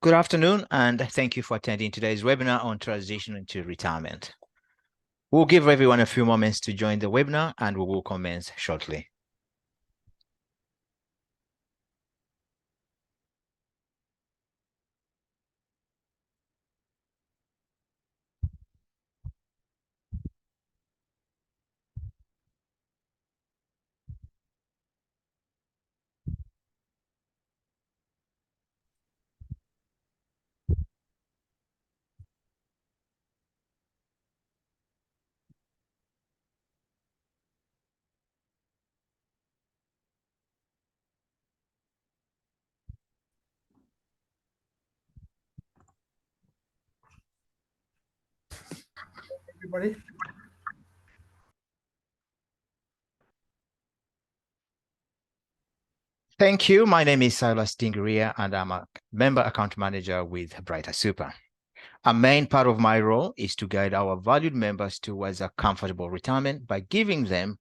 Good afternoon, and thank you for attending today's webinar on transition into retirement. We'll give everyone a few moments to join the webinar, and we will commence shortly. Everybody. Thank you. My name is Silas Dingeria, and I'm a member account manager with Brighter Super. A main part of my role is to guide our valued members towards a comfortable retirement by giving them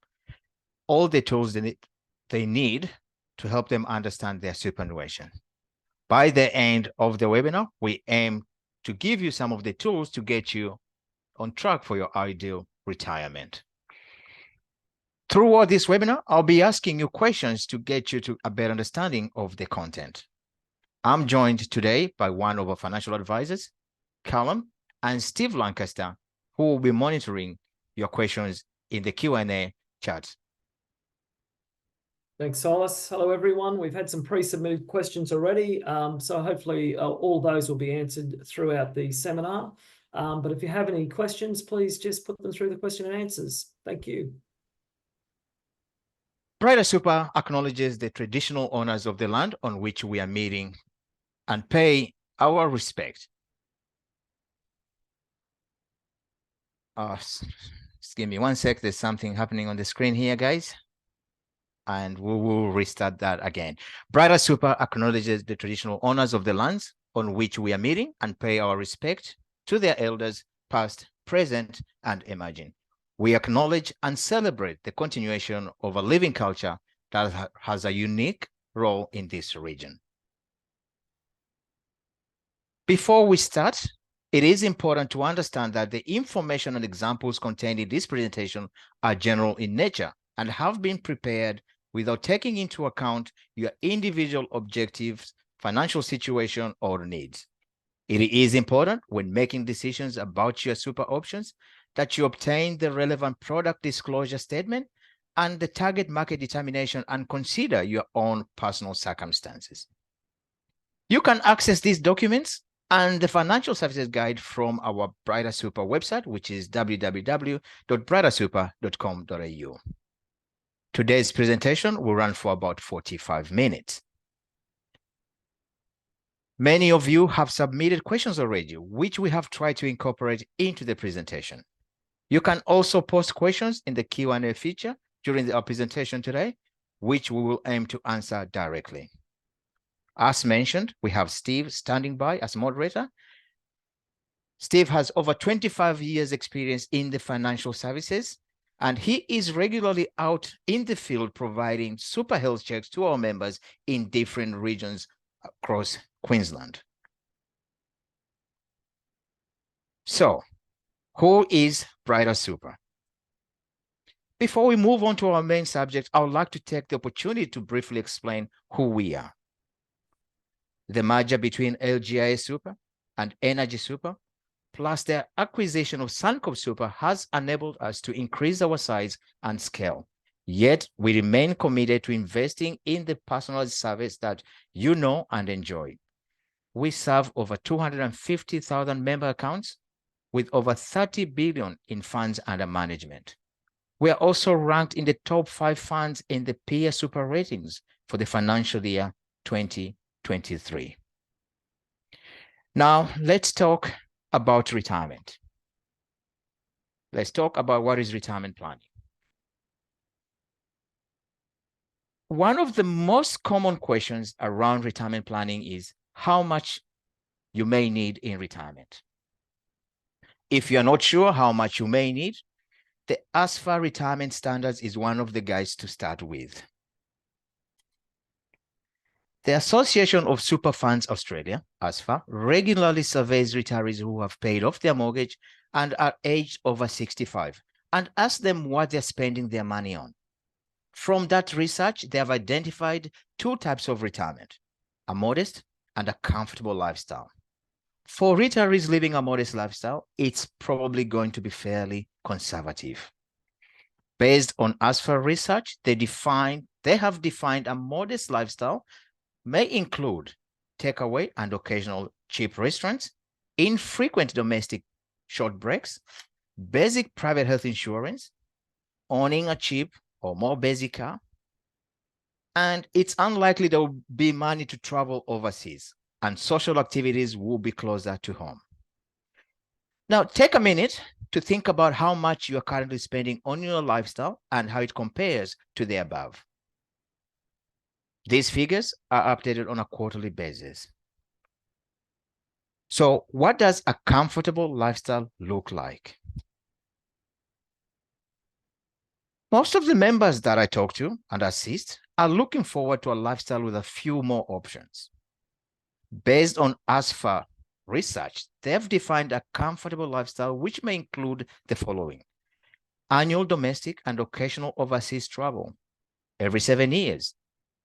all the tools they need to help them understand their superannuation. By the end of the webinar, we aim to give you some of the tools to get you on track for your ideal retirement. Throughout this webinar, I'll be asking you questions to get you to a better understanding of the content. I'm joined today by one of our financial advisors, Callum, and Steve Lancaster, who will be monitoring your questions in the Q&A chat. Thanks, Silas. Hello, everyone. We've had some pre-submitted questions already, so hopefully all those will be answered throughout the seminar. But if you have any questions, please just put them through the question and answers. Thank you. Brighter Super acknowledges the traditional owners of the land on which we are meeting and pay our respect. Just give me one sec. There's something happening on the screen here, guys. And we will restart that again. Brighter Super acknowledges the traditional owners of the lands on which we are meeting and pay our respect to their elders, past, present, and emerging. We acknowledge and celebrate the continuation of a living culture that has a unique role in this region. Before we start, it is important to understand that the information and examples contained in this presentation are general in nature and have been prepared without taking into account your individual objectives, financial situation, or needs. It is important when making decisions about your super options that you obtain the relevant product disclosure statement and the target market determination and consider your own personal circumstances. You can access these documents and the financial services guide from our Brighter Super website, which is www.brightersuper.com.au. Today's presentation will run for about 45 minutes. Many of you have submitted questions already, which we have tried to incorporate into the presentation. You can also post questions in the Q&A feature during our presentation today, which we will aim to answer directly. As mentioned, we have Steve standing by as moderator. Steve has over 25 years experience in the financial services, and he is regularly out in the field providing super health checks to our members in different regions across Queensland. So, who is Brighter Super? Before we move on to our main subject, I would like to take the opportunity to briefly explain who we are. The merger between LGIA Super and Energy Super, plus the acquisition of Suncorp Super, has enabled us to increase our size and scale. Yet, we remain committed to investing in the personalized service that you know and enjoy. We serve over 250,000 member accounts with over 30 billion in funds under management. We are also ranked in the top 5 funds in the peer super ratings for the financial year 2023. Now, let's talk about retirement. Let's talk about what is retirement planning. One of the most common questions around retirement planning is how much you may need in retirement. If you're not sure how much you may need, the ASFA retirement standards is one of the guides to start with. The Association of Super Funds Australia, ASFA, regularly surveys retirees who have paid off their mortgage and are aged over 65 and asks them what they're spending their money on. From that research, they have identified two types of retirement, a modest and a comfortable lifestyle. For retirees living a modest lifestyle, it's probably going to be fairly conservative. Based on ASFA research, they have defined a modest lifestyle may include takeaway and occasional cheap restaurants, infrequent domestic short breaks, basic private health insurance, owning a cheap or more basic car, and it's unlikely there will be money to travel overseas, and social activities will be closer to home. Now, take a minute to think about how much you are currently spending on your lifestyle and how it compares to the above. These figures are updated on a quarterly basis. So what does a comfortable lifestyle look like? Most of the members that I talk to and assist are looking forward to a lifestyle with a few more options. Based on ASFA research, they have defined a comfortable lifestyle, which may include the following: annual domestic and occasional overseas travel every 7 years,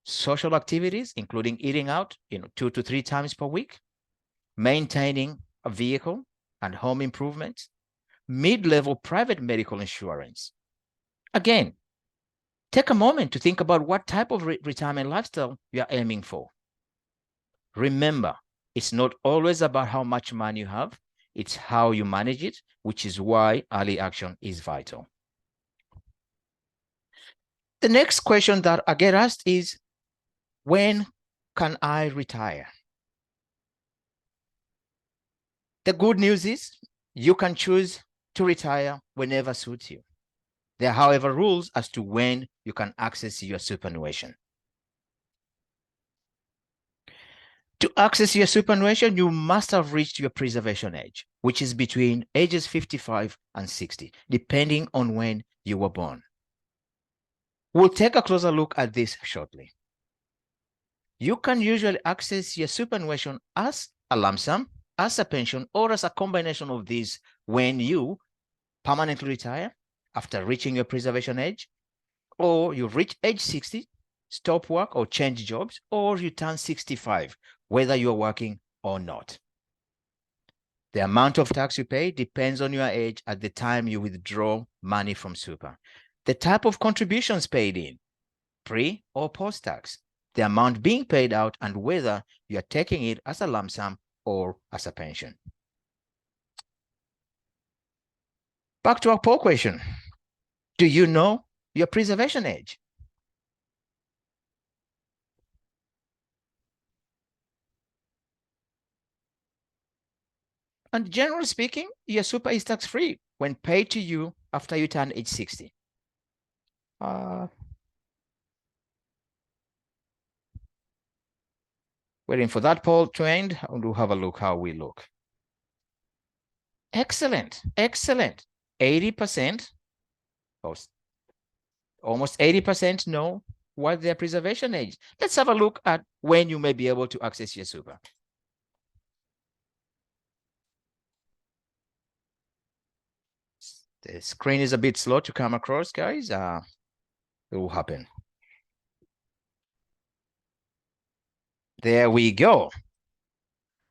social activities, including eating out 2 to 3 times per week, maintaining a vehicle and home improvements, mid-level private medical insurance. Again, take a moment to think about what type of retirement lifestyle you are aiming for. Remember, it's not always about how much money you have, it's how you manage it, which is why early action is vital. The next question that I get asked is, when can I retire? The good news is you can choose to retire whenever suits you. There are, however, rules as to when you can access your superannuation. To access your superannuation, you must have reached your preservation age, which is between ages 55 and 60, depending on when you were born. We'll take a closer look at this shortly. You can usually access your superannuation as a lump sum, as a pension, or as a combination of these when you permanently retire after reaching your preservation age, or you reach age 60, stop work or change jobs, or you turn 65, whether you're working or not. The amount of tax you pay depends on your age at the time you withdraw money from super. The type of contributions paid in, pre or post-tax, the amount being paid out, and whether you are taking it as a lump sum or as a pension. Back to our poll question. Do you know your preservation age? And generally speaking, your super is tax-free when paid to you after you turn age 60. Waiting for that poll to end, and we'll have a look how we look. Excellent, excellent. 80%, almost 80% know what their preservation age. Let's have a look at when you may be able to access your super. The screen is a bit slow to come across, guys. It will happen. There we go.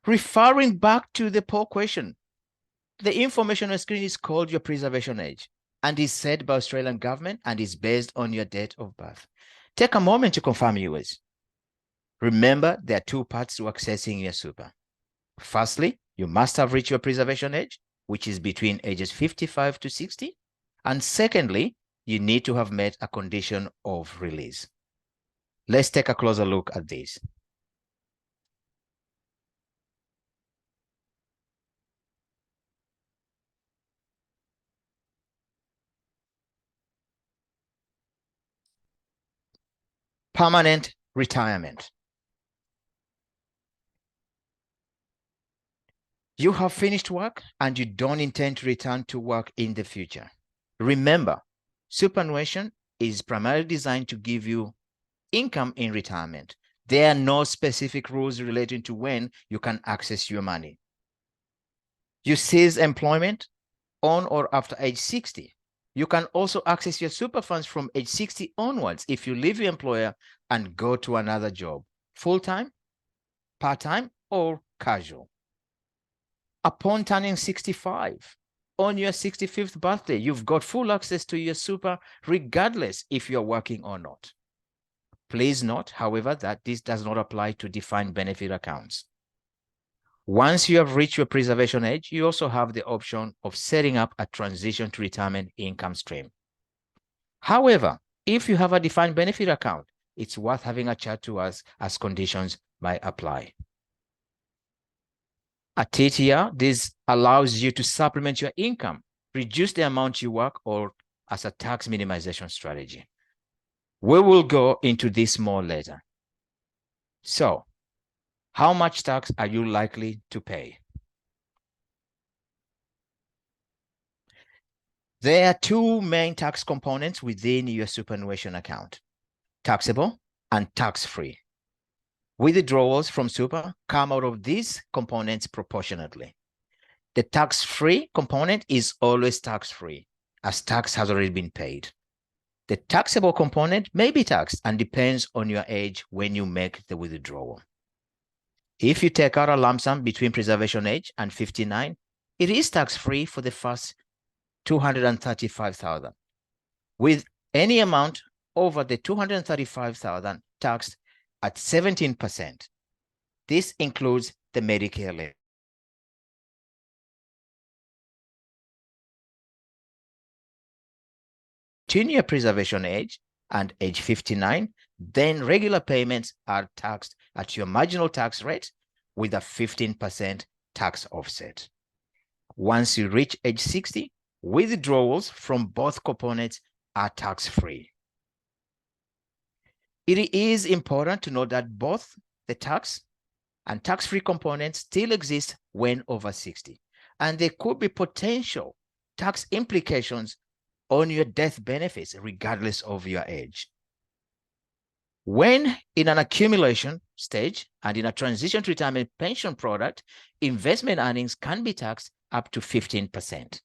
Referring back to the poll question, the information on the screen is called your preservation age and is set by Australian government and is based on your date of birth. Take a moment to confirm yours. Remember, there are two parts to accessing your super. Firstly, you must have reached your preservation age, which is between ages 55 to 60. And secondly, you need to have met a condition of release. Let's take a closer look at this. Permanent retirement. You have finished work and you don't intend to return to work in the future. Remember, superannuation is primarily designed to give you income in retirement, There are no specific rules relating to when you can access your money. You cease employment on or after age 60. You can also access your super funds from age 60 onwards if you leave your employer and go to another job, full-time, part-time, or casual. Upon turning 65, on your 65th birthday, you've got full access to your super regardless if you're working or not. Please note, however, that this does not apply to defined benefit accounts. Once you have reached your preservation age, you also have the option of setting up a transition to retirement income stream. However, if you have a defined benefit account, it's worth having a chat to us as conditions might apply. At TTR, this allows you to supplement your income, reduce the amount you work, or as a tax minimization strategy. We will go into this more later. So, how much tax are you likely to pay? There are two main tax components within your superannuation account: taxable and tax-free. Withdrawals from super come out of these components proportionately. The tax-free component is always tax-free, as tax has already been paid. The taxable component may be taxed and depends on your age when you make the withdrawal. If you take out a lump sum between preservation age and 59, it is tax-free for the first $235,000, with any amount over the $235,000 taxed at 17%. This includes the Medicare levy. Between your preservation age and age 59, then regular payments are taxed at your marginal tax rate with a 15% tax offset. Once you reach age 60, withdrawals from both components are tax-free. It is important to note that both the tax and tax-free components still exist when over 60, and there could be potential tax implications on your death benefits regardless of your age. When in an accumulation stage and in a transition to retirement pension product, investment earnings can be taxed up to 15%.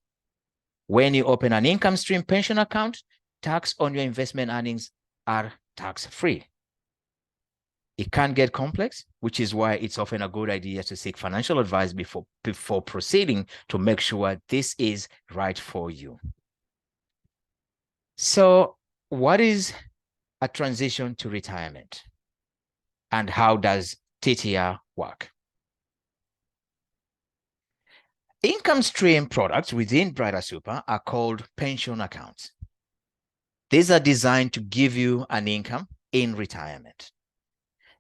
When you open an income stream pension account, tax on your investment earnings are tax-free. It can get complex, which is why it's often a good idea to seek financial advice before proceeding to make sure this is right for you. So, what is a transition to retirement? And how does TTR work? Income stream products within Brighter Super are called pension accounts. These are designed to give you an income in retirement.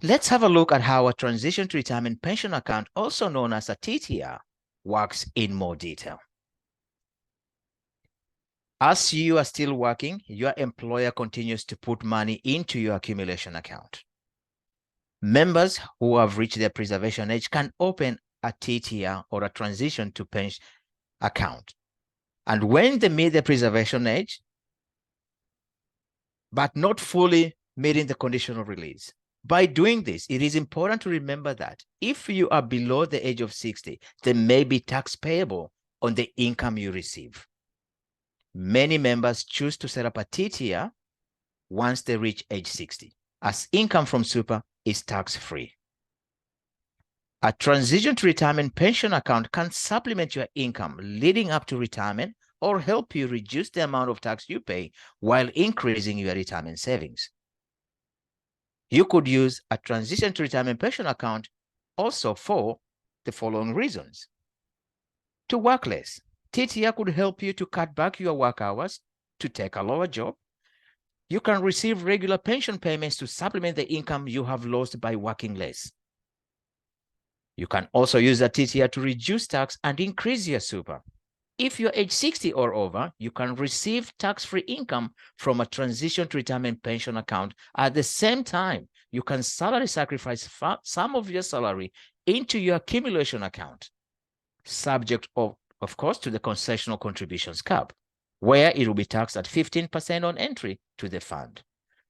Let's have a look at how a transition to retirement pension account, also known as a TTR, works in more detail. As you are still working, your employer continues to put money into your accumulation account. Members who have reached their preservation age can open a TTR or a transition to pension account. And when they meet the preservation age, but not fully meeting the condition of release. By doing this, it is important to remember that if you are below the age of 60, there may be tax payable on the income you receive. Many members choose to set up a TTR once they reach age 60, as income from super is tax-free. A transition to retirement pension account can supplement your income leading up to retirement or help you reduce the amount of tax you pay while increasing your retirement savings. You could use a transition to retirement pension account also for the following reasons. To work less, TTR could help you to cut back your work hours to take a lower job. You can receive regular pension payments to supplement the income you have lost by working less. You can also use a TTR to reduce tax and increase your super. If you're age 60 or over, you can receive tax-free income from a transition to retirement pension account. At the same time, you can salary sacrifice some of your salary into your accumulation account, subject of course, to the concessional contributions cap, where it will be taxed at 15% on entry to the fund.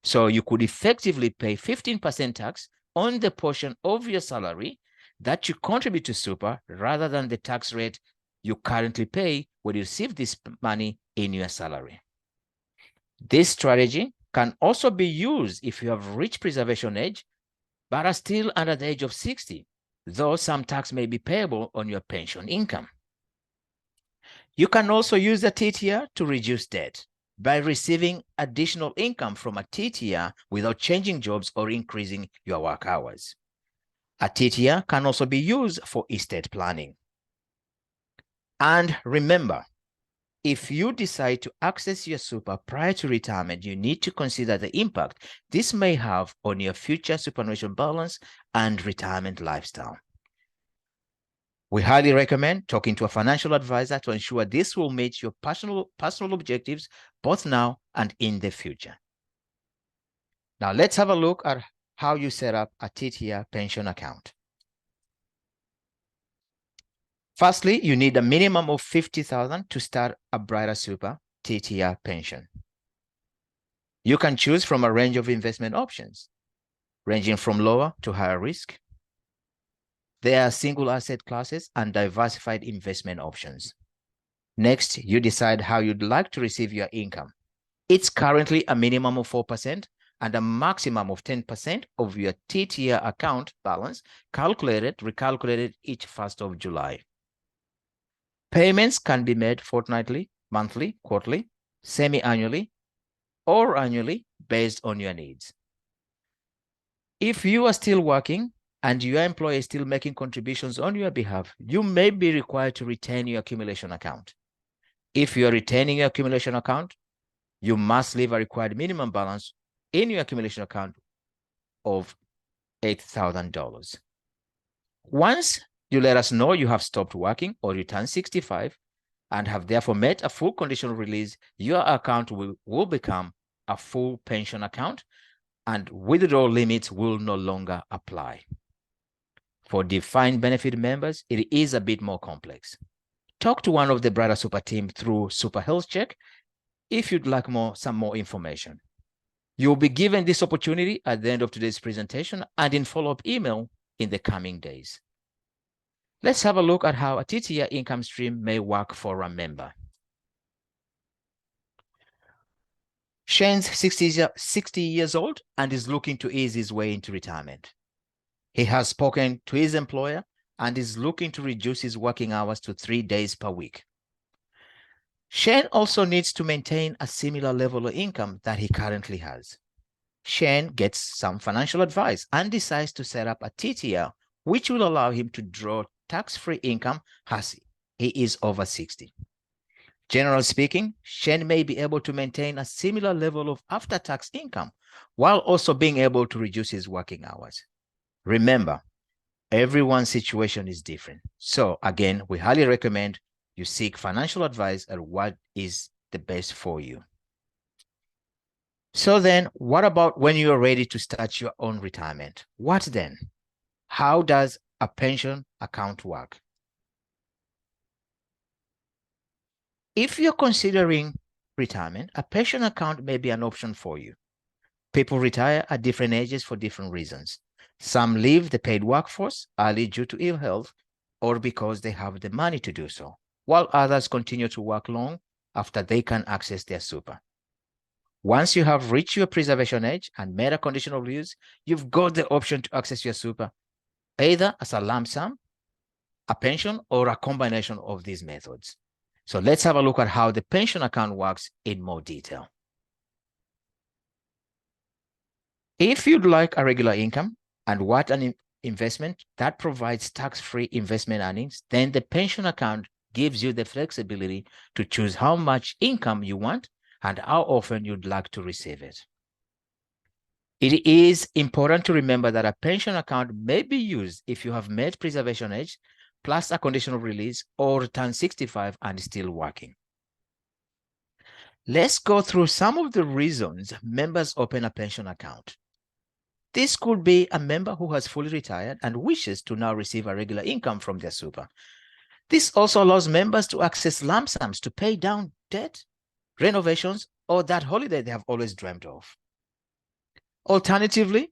So you could effectively pay 15% tax on the portion of your salary that you contribute to super rather than the tax rate you currently pay when you receive this money in your salary. This strategy can also be used if you have reached preservation age but are still under the age of 60, though some tax may be payable on your pension income. You can also use a TTR to reduce debt by receiving additional income from a TTR without changing jobs or increasing your work hours. A TTR can also be used for estate planning. And remember, if you decide to access your super prior to retirement, you need to consider the impact this may have on your future superannuation balance and retirement lifestyle. We highly recommend talking to a financial advisor to ensure this will meet your personal objectives both now and in the future. Now let's have a look at how you set up a TTR pension account. Firstly, you need a minimum of $50,000 to start a Brighter Super TTR pension. You can choose from a range of investment options, ranging from lower to higher risk. There are single asset classes and diversified investment options. Next, you decide how you'd like to receive your income. It's currently a minimum of 4% and a maximum of 10% of your TTR account balance, recalculated each 1st of July. Payments can be made fortnightly, monthly, quarterly, semi-annually, or annually based on your needs. If you are still working and your employer is still making contributions on your behalf, you may be required to retain your accumulation account. If you are retaining your accumulation account, you must leave a required minimum balance in your accumulation account of $8,000. Once you let us know you have stopped working or you turn 65 and have therefore met a full conditional release, your account will become a full pension account and withdrawal limits will no longer apply. For defined benefit members, it is a bit more complex. Talk to one of the Brighter Super team through Super Health Check if you'd like some more information. You'll be given this opportunity at the end of today's presentation and in follow-up email in the coming days. Let's have a look at how a TTR income stream may work for a member. Shane's 60 years old and is looking to ease his way into retirement. He has spoken to his employer and is looking to reduce his working hours to 3 days per week. Shane also needs to maintain a similar level of income that he currently has. Shane gets some financial advice and decides to set up a TTR, which will allow him to draw tax-free income as he is over 60. Generally speaking, Shane may be able to maintain a similar level of after-tax income while also being able to reduce his working hours. Remember, everyone's situation is different. So again, we highly recommend you seek financial advice on what is the best for you. So then, what about when you are ready to start your own retirement? What then? How does a pension account work? If you're considering retirement, a pension account may be an option for you. People retire at different ages for different reasons. Some leave the paid workforce early due to ill health or because they have the money to do so, while others continue to work long after they can access their super. Once you have reached your preservation age and made a conditional release, you've got the option to access your super, either as a lump sum, a pension, or a combination of these methods. So let's have a look at how the pension account works in more detail. If you'd like a regular income and want an investment that provides tax-free investment earnings, then the pension account gives you the flexibility to choose how much income you want and how often you'd like to receive it. It is important to remember that a pension account may be used if you have met preservation age, plus a conditional release, or turn 65 and still working. Let's go through some of the reasons members open a pension account. This could be a member who has fully retired and wishes to now receive a regular income from their super. This also allows members to access lump sums to pay down debt, renovations, or that holiday they have always dreamt of. Alternatively,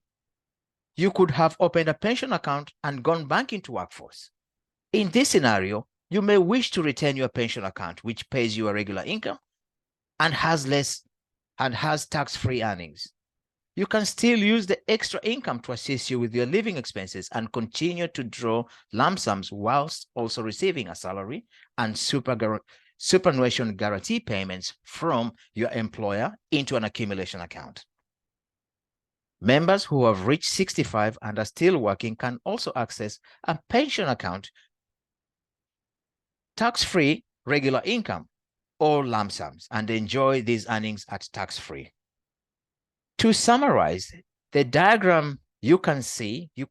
You could have opened a pension account and gone back into workforce. In this scenario, you may wish to retain your pension account, which pays you a regular income and has tax-free earnings. You can still use the extra income to assist you with your living expenses and continue to draw lump sums whilst also receiving a salary and superannuation guarantee payments from your employer into an accumulation account. Members who have reached 65 and are still working can also access a pension account, tax-free regular income, or lump sums, and enjoy these earnings at tax-free. To summarize, the diagram you can see you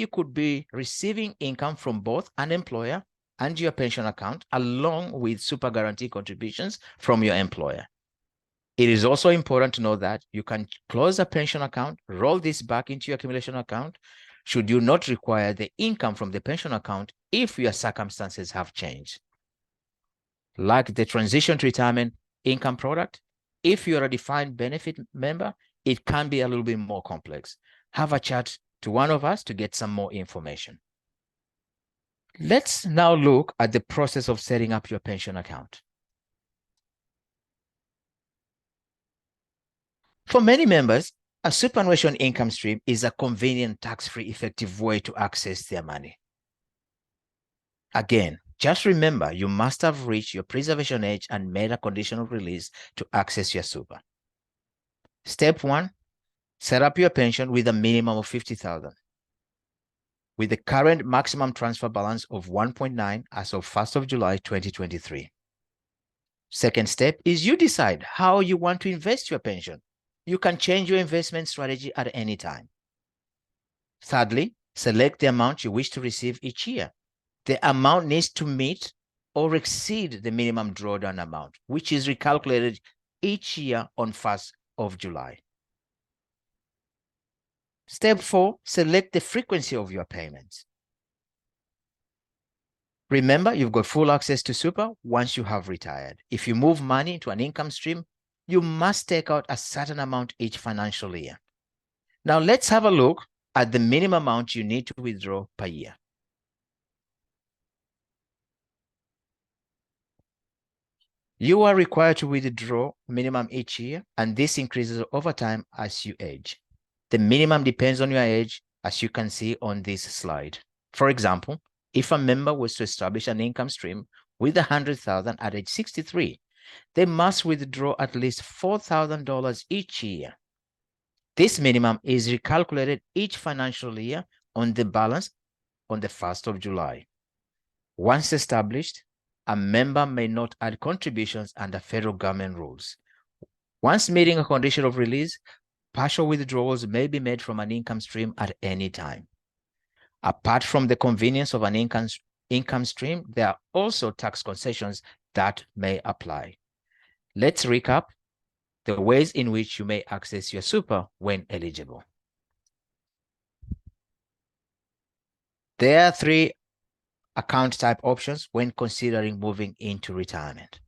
could be receiving income from both an employer and your pension account, along with super guarantee contributions from your employer. It is also important to know that you can close a pension account, roll this back into your accumulation account, should you not require the income from the pension account if your circumstances have changed. Like the transition to retirement income product, if you're a defined benefit member, it can be a little bit more complex. Have a chat to one of us to get some more information. Let's now look at the process of setting up your pension account. For many members, a superannuation income stream is a convenient, tax-free, effective way to access their money. Again, just remember, you must have reached your preservation age and made a conditional release to access your super. Step 1, set up your pension with a minimum of $50,000. With the current maximum transfer balance of 1.9 as of 1st of July, 2023. Second step is you decide how you want to invest your pension. You can change your investment strategy at any time. Thirdly, select the amount you wish to receive each year. The amount needs to meet or exceed the minimum drawdown amount, which is recalculated each year on 1st of July. Step 4, select the frequency of your payments. Remember, you've got full access to super once you have retired. If you move money into an income stream, you must take out a certain amount each financial year. Now let's have a look at the minimum amount you need to withdraw per year. You are required to withdraw minimum each year, and this increases over time as you age. The minimum depends on your age, as you can see on this slide. For example, if a member was to establish an income stream with $100,000 at age 63, they must withdraw at least $4,000 each year. This minimum is recalculated each financial year on the balance on the 1st of July. Once established, a member may not add contributions under federal government rules. Once meeting a condition of release, partial withdrawals may be made from an income stream at any time. Apart from the convenience of an income stream, there are also tax concessions that may apply. Let's recap the ways in which you may access your super when eligible. There are 3 account type options when considering moving into retirement.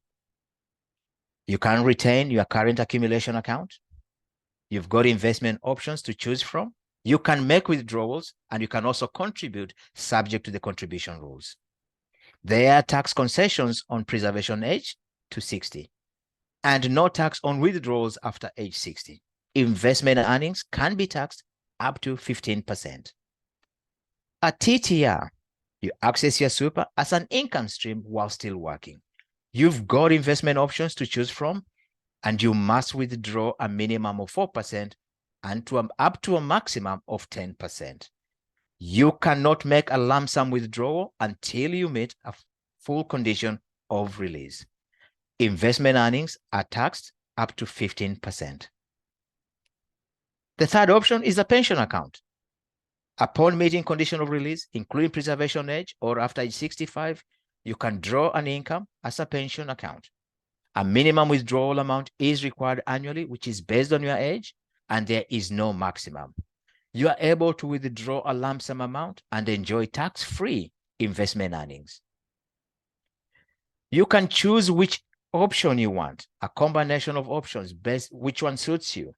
You can retain your current accumulation account. You've got investment options to choose from. You can make withdrawals, and you can also contribute subject to the contribution rules. There are tax concessions on preservation age to 60, and no tax on withdrawals after age 60. Investment earnings can be taxed up to 15%. A TTR, you access your super as an income stream while still working. You've got investment options to choose from, and you must withdraw a minimum of 4% and up to a maximum of 10%. You cannot make a lump sum withdrawal until you meet a full condition of release. Investment earnings are taxed up to 15%. The third option is a pension account. Upon meeting condition of release, including preservation age or after age 65, you can draw an income as a pension account. A minimum withdrawal amount is required annually, which is based on your age, and there is no maximum. You are able to withdraw a lump sum amount and enjoy tax-free investment earnings. You can choose which option you want, a combination of options, based which one suits you.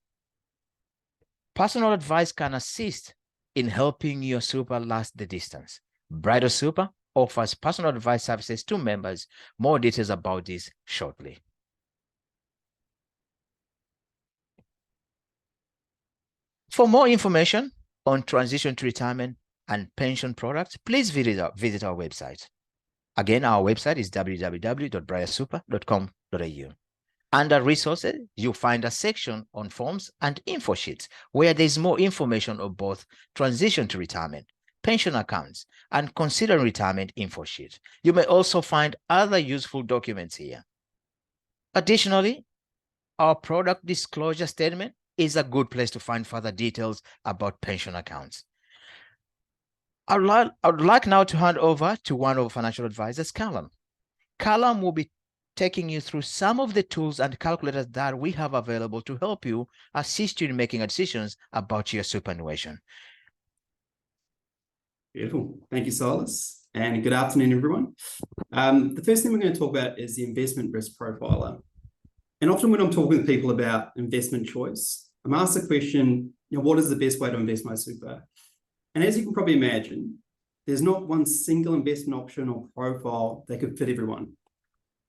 Personal advice can assist in helping your super last the distance. Brighter Super offers personal advice services to members. More details about this shortly. For more information on transition to retirement and pension products, please visit our website. Again, our website is www.brightersuper.com.au. Under resources, you'll find a section on forms and info sheets where there's more information on both transition to retirement, pension accounts, and considering retirement info sheet. You may also find other useful documents here. Additionally, our product disclosure statement is a good place to find further details about pension accounts. I would like now to hand over to one of our financial advisors, Callum. Callum will be taking you through some of the tools and calculators that we have available to help you, assist you in making decisions about your superannuation. Beautiful. Thank you, Silas. And good afternoon, everyone. The first thing we're going to talk about is the investment risk profiler. And often when I'm talking to people about investment choice, I'm asked the question, what is the best way to invest my super? And as you can probably imagine, there's not one single investment option or profile that could fit everyone.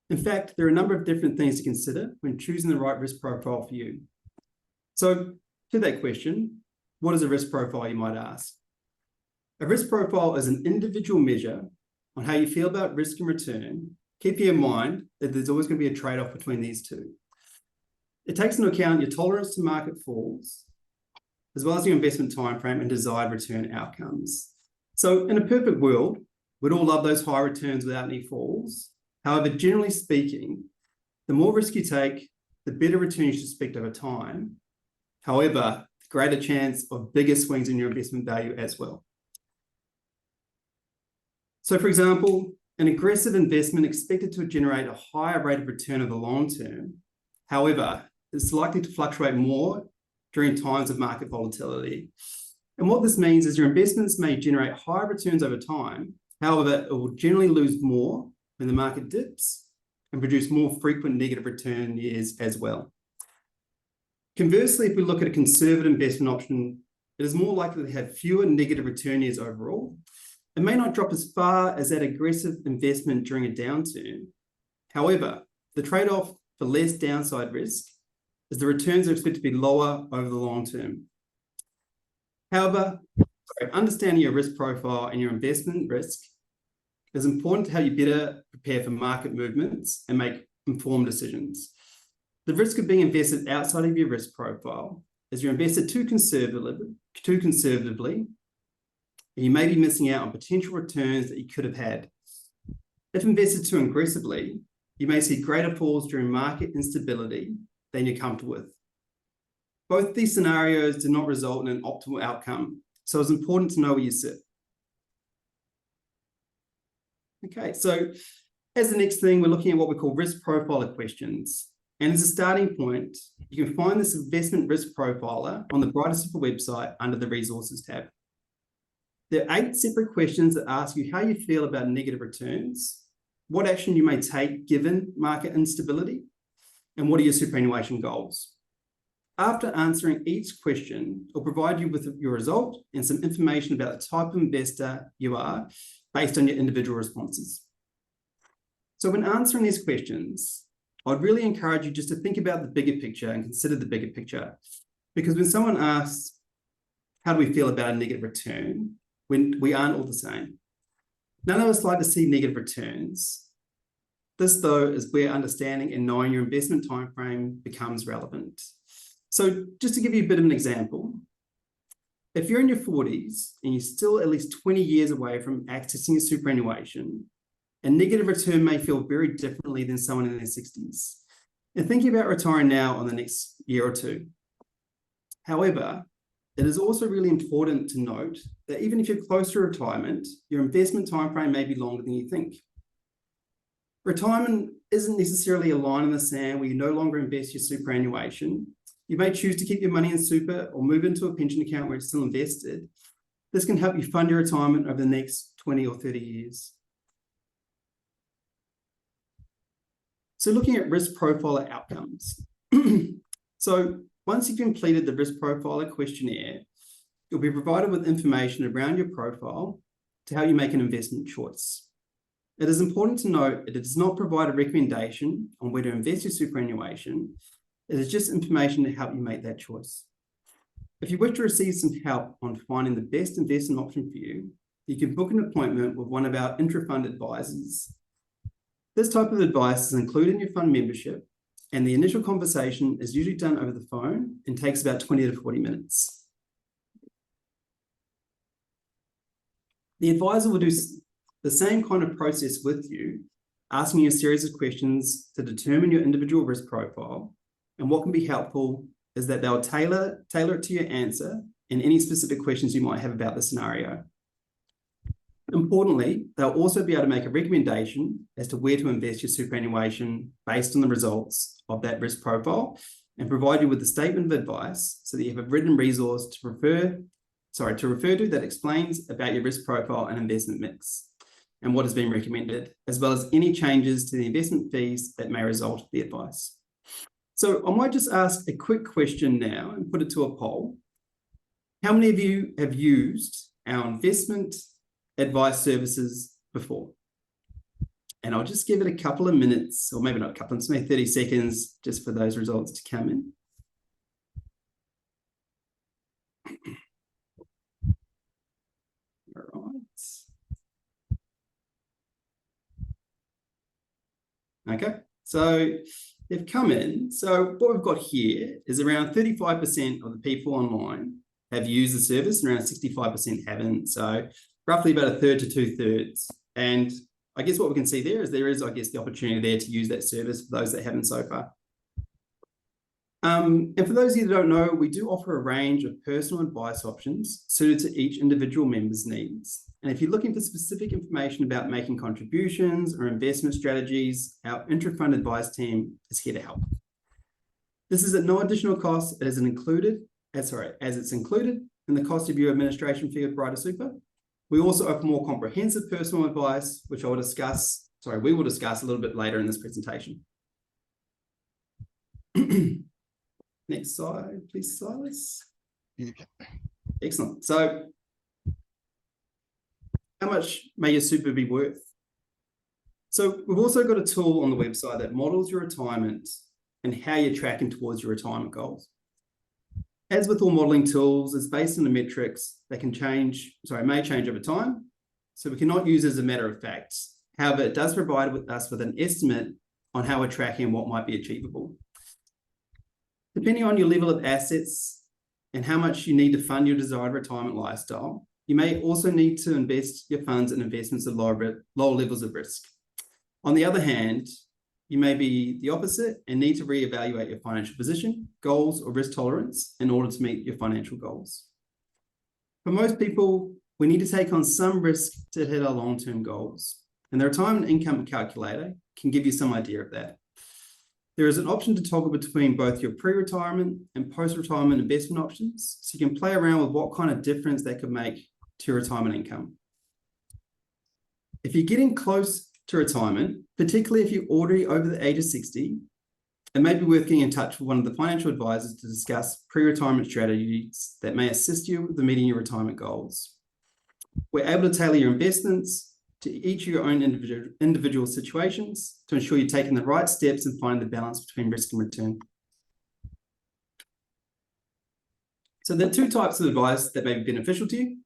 In fact, there are a number of different things to consider when choosing the right risk profile for you. So to that question, what is a risk profile, you might ask? A risk profile is an individual measure on how you feel about risk and return, keeping in mind that there's always going to be a trade-off between these two. It takes into account your tolerance to market falls, as well as your investment timeframe and desired return outcomes. So in a perfect world, we'd all love those high returns without any falls. However, generally speaking, the more risk you take, the better return you should expect over time. However, the greater chance of bigger swings in your investment value as well. So for example, an aggressive investment expected to generate a higher rate of return over the long term. However, it's likely to fluctuate more during times of market volatility. And what this means is your investments may generate higher returns over time. However, it will generally lose more when the market dips and produce more frequent negative return years as well. Conversely, if we look at a conservative investment option, it is more likely to have fewer negative return years overall. It may not drop as far as that aggressive investment during a downturn. However, the trade-off for less downside risk is the returns are expected to be lower over the long term. However, understanding your risk profile and your investment risk is important to help you better prepare for market movements and make informed decisions. The risk of being invested outside of your risk profile is you're invested too conservatively, and you may be missing out on potential returns that you could have had. If invested too aggressively, you may see greater falls during market instability than you're comfortable with. Both these scenarios do not result in an optimal outcome, so it's important to know where you sit. Okay, so as the next thing, we're looking at what we call risk profiler questions. And as a starting point, you can find this investment risk profiler on the Brighter Super website under the resources tab. There are 8 separate questions that ask you how you feel about negative returns, what action you may take given market instability, and what are your superannuation goals. After answering each question, it'll provide you with your result and some information about the type of investor you are based on your individual responses. So when answering these questions, I'd really encourage you just to think about the bigger picture and consider the bigger picture. Because when someone asks, how do we feel about a negative return, when we aren't all the same? None of us like to see negative returns. This, though, is where understanding and knowing your investment timeframe becomes relevant. So just to give you a bit of an example, if you're in your 40s and you're still at least 20 years away from accessing your superannuation, a negative return may feel very differently than someone in their 60s. And thinking about retiring now on the next year or two. However, it is also really important to note that even if you're close to retirement, your investment timeframe may be longer than you think. Retirement isn't necessarily a line in the sand where you no longer invest your superannuation. You may choose to keep your money in super or move into a pension account where it's still invested. This can help you fund your retirement over the next 20 or 30 years. So looking at risk profile outcomes. So once you've completed the risk profiler questionnaire, you'll be provided with information around your profile to help you make an investment choice. It is important to note that it does not provide a recommendation on where to invest your superannuation. It is just information to help you make that choice. If you wish to receive some help on finding the best investment option for you, you can book an appointment with one of our intra-fund advisors. This type of advice is included in your fund membership, and the initial conversation is usually done over the phone and takes about 20 to 40 minutes. The advisor will do the same kind of process with you, asking you a series of questions to determine your individual risk profile. And what can be helpful is that they'll tailor it to your answer and any specific questions you might have about the scenario. Importantly, they'll also be able to make a recommendation as to where to invest your superannuation based on the results of that risk profile and provide you with a statement of advice so that you have a written resource to refer to that explains about your risk profile and investment mix and what has been recommended, as well as any changes to the investment fees that may result of the advice. So I might just ask a quick question now and put it to a poll. How many of you have used our investment advice services before? And I'll just give it a couple of minutes, or maybe not a couple of minutes, maybe 30 seconds, just for those results to come in. All right. Okay, so they've come in. So what we've got here is around 35% of the people online have used the service and around 65% haven't. So roughly about a third to 2/3. And I guess what we can see there is the opportunity there to use that service for those that haven't so far. And for those of you that don't know, we do offer a range of personal advice options suited to each individual member's needs. And if you're looking for specific information about making contributions or investment strategies, our intra-fund advice team is here to help. This is at no additional cost as it's included in the cost of your administration fee with Brighter Super. We also offer more comprehensive personal advice, which we will discuss a little bit later in this presentation. Next slide, please, Silas. Excellent. So, how much may your super be worth? So, we've also got a tool on the website that models your retirement and how you're tracking towards your retirement goals. As with all modeling tools, it's based on the metrics that may change over time. So we cannot use it as a matter of fact. However, it does provide us with an estimate on how we're tracking and what might be achievable. Depending on your level of assets and how much you need to fund your desired retirement lifestyle, you may also need to invest your funds in investments at lower levels of risk. On the other hand, you may be the opposite and need to reevaluate your financial position, goals, or risk tolerance in order to meet your financial goals. For most people, we need to take on some risk to hit our long-term goals, and the retirement income calculator can give you some idea of that. There is an option to toggle between both your pre-retirement and post-retirement investment options, so you can play around with what kind of difference that could make to your retirement income. If you're getting close to retirement, particularly if you're already over the age of 60, it may be worth getting in touch with one of the financial advisors to discuss pre-retirement strategies that may assist you with meeting your retirement goals. We're able to tailor your investments to each of your own individual situations to ensure you're taking the right steps and finding the balance between risk and return. So there are two types of advice that may be beneficial to you.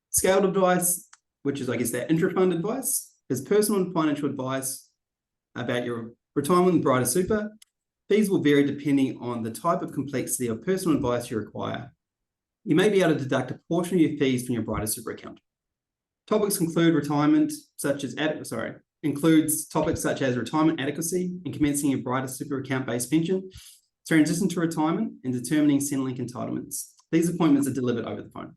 Scaled advice, which is, that intra-fund advice. There's personal and financial advice about your retirement and Brighter Super. These will vary depending on the type of complexity of personal advice you require. You may be able to deduct a portion of your fees from your Brighter Super account. Topics include includes topics such as retirement adequacy and commencing a Brighter Super account-based pension, transition to retirement, and determining Centrelink entitlements. These appointments are delivered over the phone.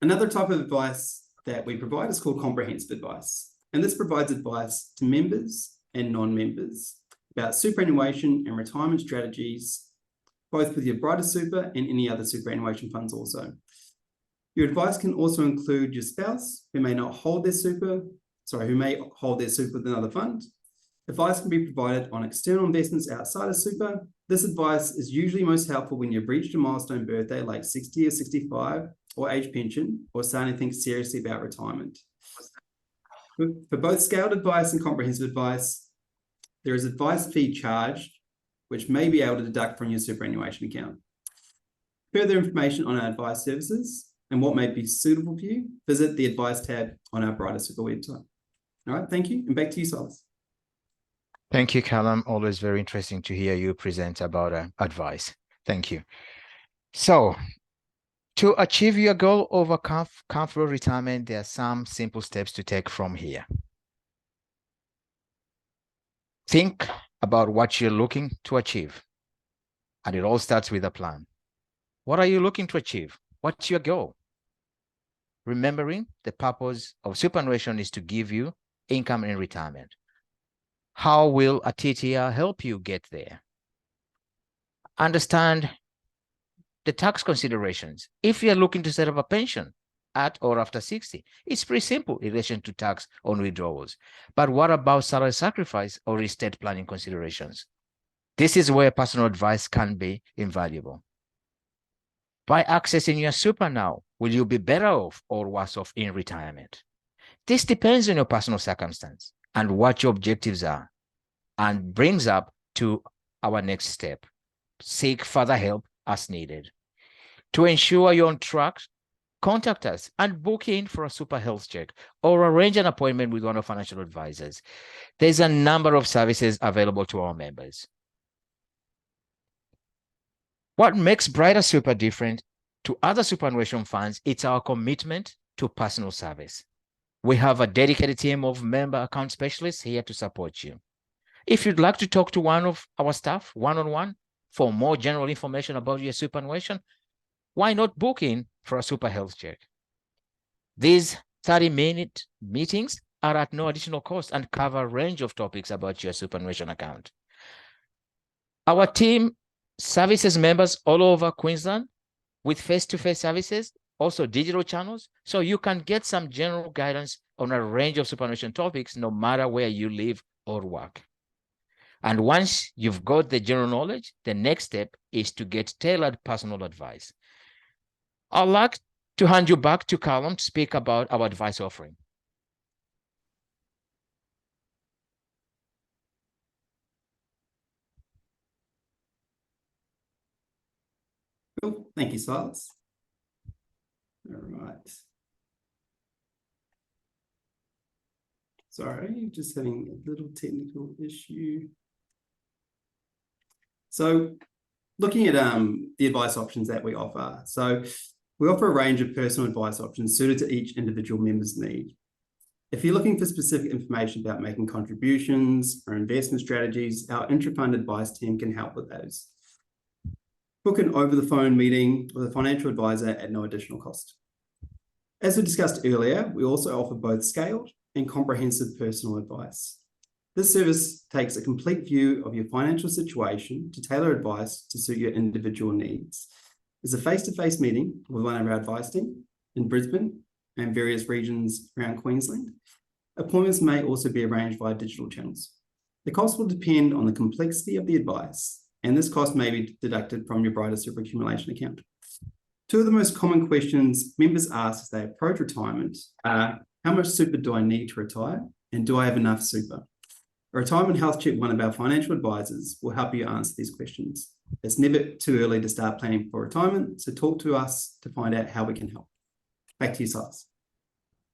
Another type of advice that we provide is called comprehensive advice. And this provides advice to members and non-members about superannuation and retirement strategies, both with your Brighter Super and any other superannuation funds also. Your advice can also include your spouse who may hold their super with another fund, Advice can be provided on external investments outside of super. This advice is usually most helpful when you've reached a milestone birthday like 60 or 65, or age pension, or starting to think seriously about retirement. For both scaled advice and comprehensive advice, there is advice fee charged, which may be able to deduct from your superannuation account. Further information on our advice services and what may be suitable for you, visit the advice tab on our Brighter Super website. All right, thank you, and back to you, Silas. Thank you, Callum. Always very interesting to hear you present about advice. Thank you. So, to achieve your goal of comfortable retirement, there are some simple steps to take from here. Think about what you're looking to achieve. And it all starts with a plan. What are you looking to achieve? What's your goal? Remembering the purpose of superannuation is to give you income in retirement. How will a TTR help you get there? Understand the tax considerations. If you're looking to set up a pension at or after 60, it's pretty simple in relation to tax on withdrawals. But what about salary sacrifice or estate planning considerations? This is where personal advice can be invaluable. By accessing your super now, will you be better off or worse off in retirement? This depends on your personal circumstance and what your objectives are, and brings up to our next step. Seek further help as needed. To ensure you're on track, contact us and book in for a super health check or arrange an appointment with one of our financial advisors. There's a number of services available to our members. What makes Brighter Super different to other superannuation funds, it's our commitment to personal service. We have a dedicated team of member account specialists here to support you. If you'd like to talk to one of our staff one-on-one for more general information about your superannuation, why not book in for a super health check? These 30-minute meetings are at no additional cost and cover a range of topics about your superannuation account. Our team services members all over Queensland with face-to-face services, also digital channels, so you can get some general guidance on a range of superannuation topics no matter where you live or work. And once you've got the general knowledge, the next step is to get tailored personal advice. I'd like to hand you back to Callum to speak about our advice offering. Cool. Thank you, Silas. All right. Sorry, just having a little technical issue. So looking at the advice options that we offer. So we offer a range of personal advice options suited to each individual member's need. If you're looking for specific information about making contributions or investment strategies, our intra-fund advice team can help with those. Book an over-the-phone meeting with a financial advisor at no additional cost. As we discussed earlier, we also offer both scaled and comprehensive personal advice. This service takes a complete view of your financial situation to tailor advice to suit your individual needs. There's a face-to-face meeting with one of our advice team in Brisbane and various regions around Queensland. Appointments may also be arranged via digital channels. The cost will depend on the complexity of the advice, and this cost may be deducted from your Brighter Super accumulation account. Two of the most common questions members ask as they approach retirement are, how much super do I need to retire? And do I have enough super? A retirement health check with one of our financial advisors will help you answer these questions. It's never too early to start planning for retirement, so talk to us to find out how we can help. Back to you, Silas.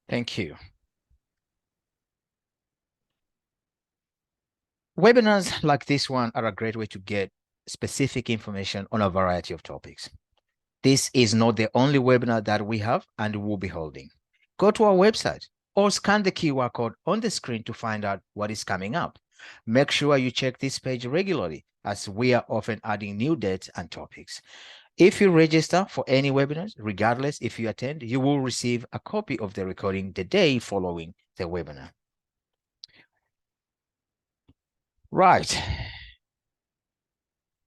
Thank you. Webinars like this one are a great way to get specific information on a variety of topics. This is not the only webinar that we have and will be holding. Go to our website or scan the QR code on the screen to find out what is coming up. Make sure you check this page regularly, as we are often adding new dates and topics. If you register for any webinars, regardless if you attend, you will receive a copy of the recording the day following the webinar. Right.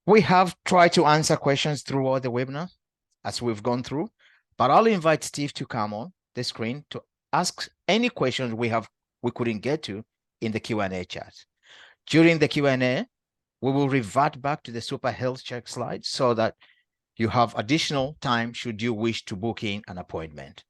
We have tried to answer questions throughout the webinar as we've gone through, but I'll invite Steve to come on the screen to ask any questions we couldn't get to in the Q&A chat. During the Q&A, we will revert back to the Super Health Check slide so that you have additional time should you wish to book in an appointment.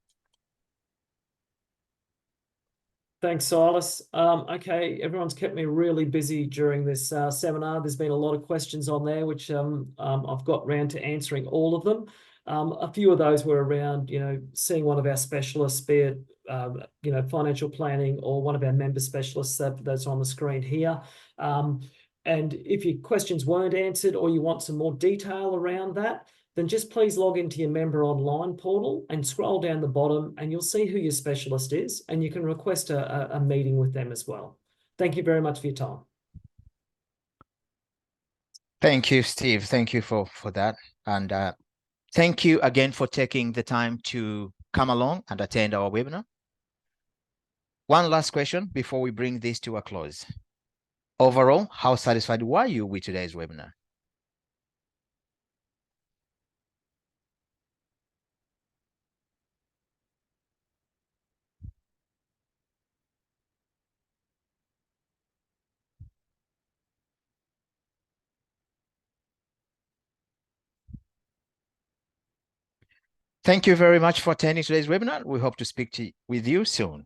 Thanks, Silas. Okay, everyone's kept me really busy during this seminar. There's been a lot of questions on there, which I've got round to answering all of them. A few of those were around, seeing one of our specialists, be it, financial planning or one of our member specialists that's on the screen here. And if your questions weren't answered or you want some more detail around that, then just please log into your member online portal and scroll down the bottom and you'll see who your specialist is and you can request a meeting with them as well. Thank you very much for your time. Thank you, Steve. Thank you for that. And thank you again for taking the time to come along and attend our webinar. One last question before we bring this to a close. Overall, how satisfied were you with today's webinar? Thank you very much for attending today's webinar. We hope to speak with you soon.